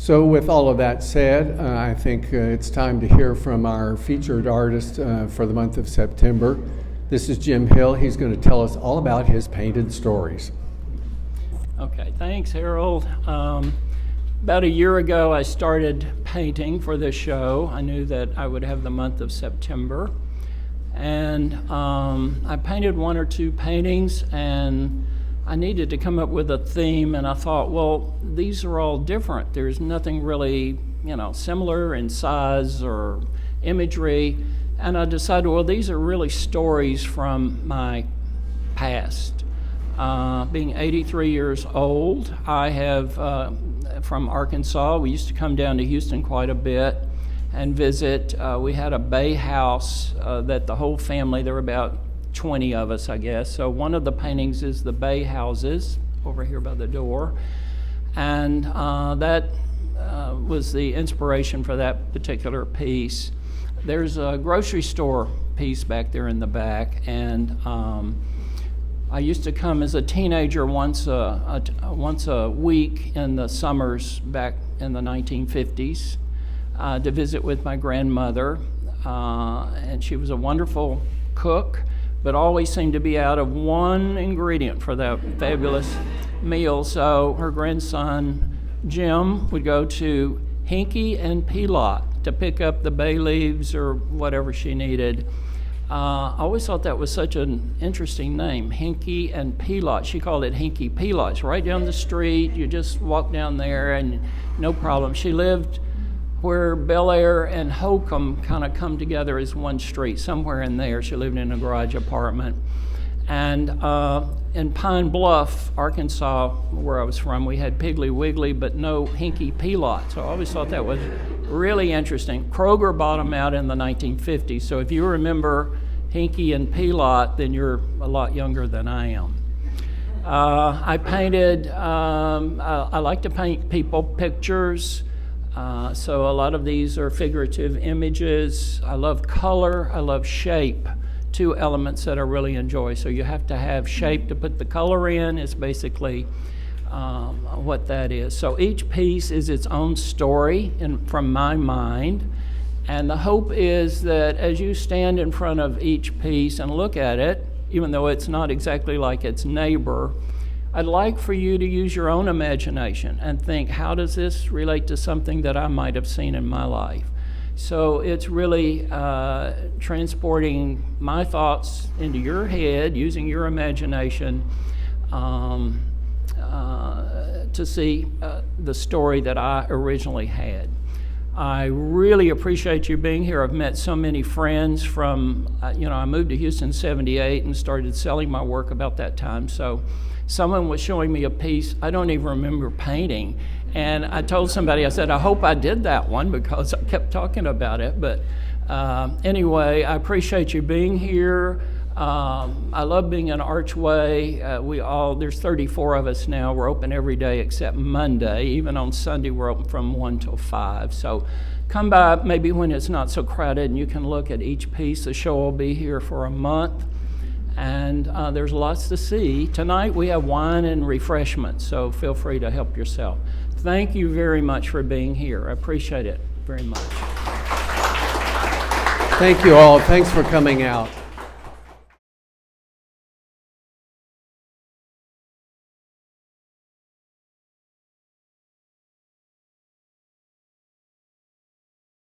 So with all of that said, I think it's time to hear from our featured artist for the month of September. This is Jim Hill. He's going to tell us all about his painted stories. Okay, thanks, Harold. About a year ago, I started painting for this show. I knew that I would have the month of September. And I painted one or two paintings, and I needed to come up with a theme, and I thought, well, these are all different. There's nothing really, similar in size or imagery. And I decided, well, these are really stories from my past. Being 83 years old, I have, from Arkansas, we used to come down to Houston quite a bit and visit. We had a bay house that the whole family, there were about 20 of us, I guess. So one of the paintings is the bay houses over here by the door. And that was the inspiration for that particular piece. There's a grocery store piece back there in the back, and I used to come as a teenager once a week in the summers back in the 1950s to visit with my grandmother, and she was a wonderful cook, but always seemed to be out of one ingredient for that fabulous meal. So her grandson, Jim, would go to Hinky and Pelot to pick up the bay leaves or whatever she needed. I always thought that was such an interesting name, Hinky and Pelot. She called it Hinky Pelot. It's right down the street. You just walk down there and no problem. She lived where Bel Air and Holcomb kind of come together as one street, somewhere in there. She lived in a garage apartment. And in Pine Bluff, Arkansas, where I was from, we had Piggly Wiggly, but no Hinky Pelot. So I always thought that was really interesting. Kroger bought them out in the 1950s. So if you remember Hinky and Pelot, then you're a lot younger than I am. I painted, I like to paint people pictures. So a lot of these are figurative images. I love color, I love shape. Two elements that I really enjoy. So you have to have shape to put the color in. It's basically what that is. So each piece is its own story from my mind. And the hope is that as you stand in front of each piece and look at it, even though it's not exactly like its neighbor, I'd like for you to use your own imagination and think, how does this relate to something that I might have seen in my life? So it's really transporting my thoughts into your head, using your imagination to see the story that I originally had. I really appreciate you being here. I've met so many friends from, I moved to Houston in '78 and started selling my work about that time. So someone was showing me a piece I don't even remember painting. And I told somebody, I said, I hope I did that one because I kept talking about it. But anyway, I appreciate you being here. I love being in Archway. There's 34 of us now. We're open every day except Monday. Even on Sunday, we're open from 1 till 5. So come by maybe when it's not so crowded and you can look at each piece. The show will be here for a month. And there's lots to see. Tonight we have wine and refreshments, so feel free to help yourself. Thank you very much for being here. I appreciate it very much. Thank you all. Thanks for coming out.